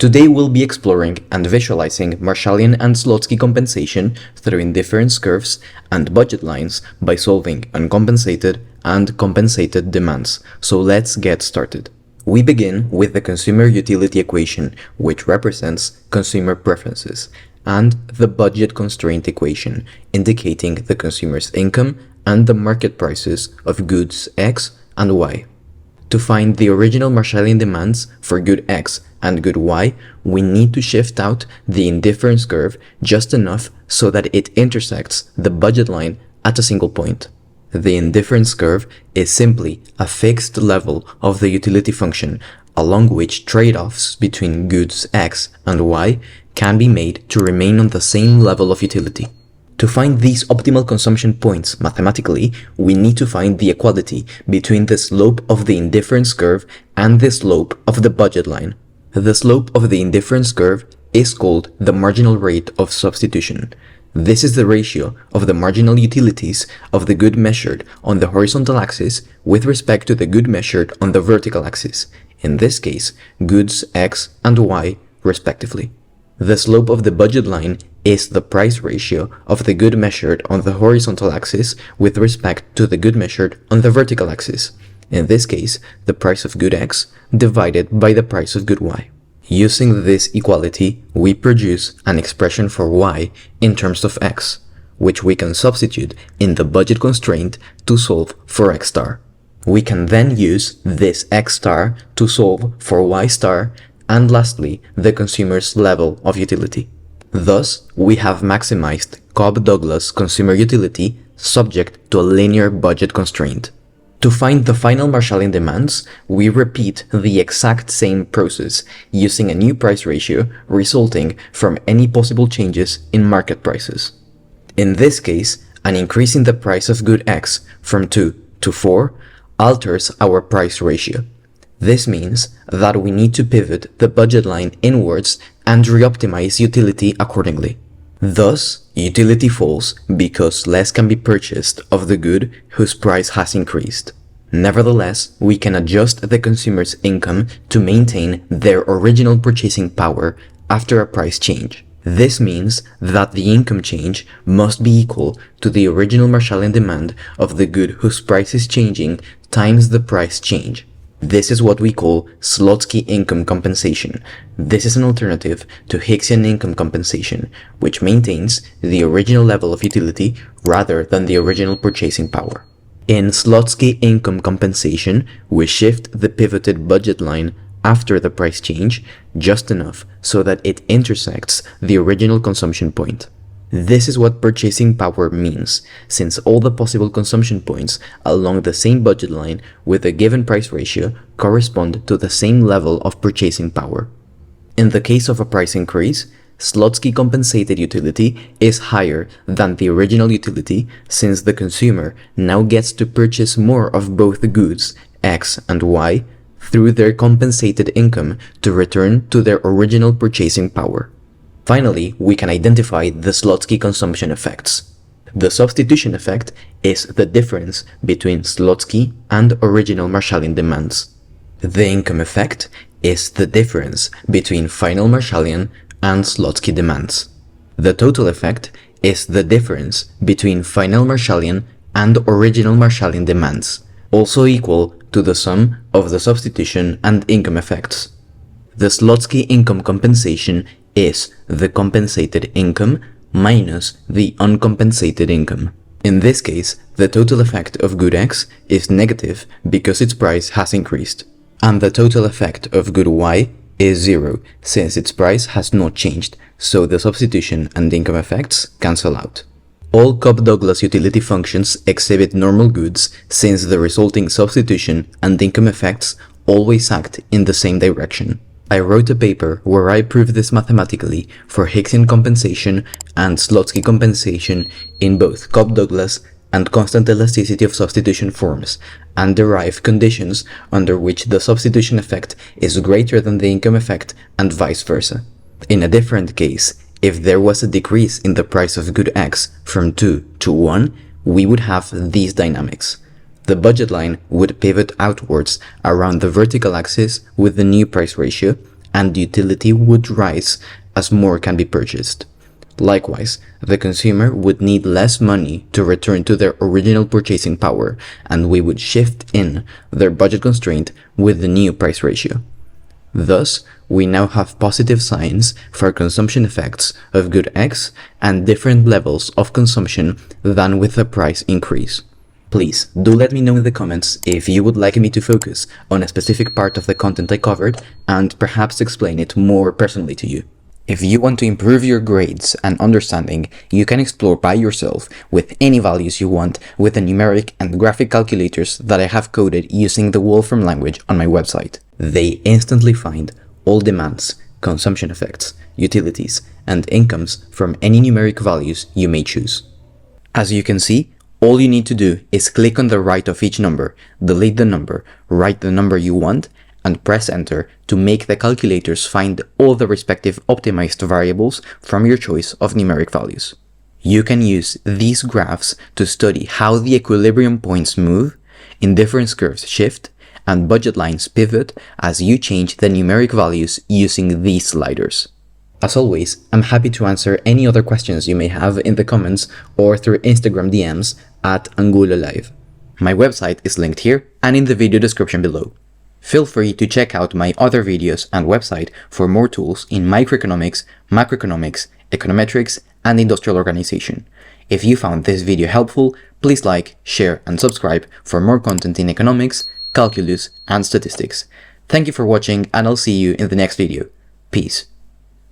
Today we'll be exploring and visualizing Marshallian and Slutsky compensation through indifference curves and budget lines by solving uncompensated and compensated demands. So let's get started. We begin with the consumer utility equation, which represents consumer preferences, and the budget constraint equation, indicating the consumer's income and the market prices of goods X and Y. To find the original Marshallian demands for good X and good Y, we need to shift out the indifference curve just enough so that it intersects the budget line at a single point. The indifference curve is simply a fixed level of the utility function along which trade-offs between goods X and Y can be made to remain on the same level of utility. To find these optimal consumption points mathematically, we need to find the equality between the slope of the indifference curve and the slope of the budget line. The slope of the indifference curve is called the marginal rate of substitution. This is the ratio of the marginal utilities of the good measured on the horizontal axis with respect to the good measured on the vertical axis, in this case, goods X and Y respectively. The slope of the budget line is the price ratio of the good measured on the horizontal axis with respect to the good measured on the vertical axis, in this case, the price of good X divided by the price of good Y. Using this equality, we produce an expression for Y in terms of X, which we can substitute in the budget constraint to solve for X star. We can then use this X star to solve for Y star and lastly, the consumer's level of utility. Thus, we have maximized Cobb-Douglas consumer utility subject to a linear budget constraint. To find the final Marshallian demands, we repeat the exact same process using a new price ratio resulting from any possible changes in market prices. In this case, an increase in the price of good X from 2 to 4 alters our price ratio. This means that we need to pivot the budget line inwards and reoptimize utility accordingly. Thus, utility falls because less can be purchased of the good whose price has increased. Nevertheless, we can adjust the consumer's income to maintain their original purchasing power after a price change. This means that the income change must be equal to the original Marshallian demand of the good whose price is changing times the price change. This is what we call Slutsky income compensation. This is an alternative to Hicksian income compensation, which maintains the original level of utility rather than the original purchasing power. In Slutsky income compensation, we shift the pivoted budget line after the price change just enough so that it intersects the original consumption point. This is what purchasing power means, since all the possible consumption points along the same budget line with a given price ratio correspond to the same level of purchasing power. In the case of a price increase, Slutsky compensated utility is higher than the original utility since the consumer now gets to purchase more of both the goods, X and Y, through their compensated income to return to their original purchasing power. Finally, we can identify the Slutsky consumption effects. The substitution effect is the difference between Slutsky and original Marshallian demands. The income effect is the difference between final Marshallian and Slutsky demands. The total effect is the difference between final Marshallian and original Marshallian demands, also equal to the sum of the substitution and income effects. The Slutsky income compensation is the compensated income minus the uncompensated income. In this case, the total effect of good X is negative because its price has increased, and the total effect of good Y is 0 since its price has not changed, so the substitution and income effects cancel out. All Cobb-Douglas utility functions exhibit normal goods since the resulting substitution and income effects always act in the same direction. I wrote a paper where I proved this mathematically for Hicksian compensation and Slutsky compensation in both Cobb-Douglas and constant elasticity of substitution forms, and derive conditions under which the substitution effect is greater than the income effect and vice versa. In a different case, if there was a decrease in the price of good X from 2 to 1, we would have these dynamics. The budget line would pivot outwards around the vertical axis with the new price ratio, and the utility would rise as more can be purchased. Likewise, the consumer would need less money to return to their original purchasing power, and we would shift in their budget constraint with the new price ratio. Thus, we now have positive signs for consumption effects of good X and different levels of consumption than with the price increase. Please do let me know in the comments if you would like me to focus on a specific part of the content I covered and perhaps explain it more personally to you. If you want to improve your grades and understanding, you can explore by yourself with any values you want with the numeric and graphic calculators that I have coded using the Wolfram language on my website. They instantly find all demands, consumption effects, utilities, and incomes from any numeric values you may choose. As you can see, all you need to do is click on the right of each number, delete the number, write the number you want, and press enter to make the calculators find all the respective optimized variables from your choice of numeric values. You can use these graphs to study how the equilibrium points move, indifference curves shift, and budget lines pivot as you change the numeric values using these sliders. As always, I'm happy to answer any other questions you may have in the comments or through Instagram DMs at @angulolive. My website is linked here and in the video description below. Feel free to check out my other videos and website for more tools in microeconomics, macroeconomics, econometrics, and industrial organization. If you found this video helpful, please like, share, and subscribe for more content in economics, calculus, and statistics. Thank you for watching, and I'll see you in the next video. Peace.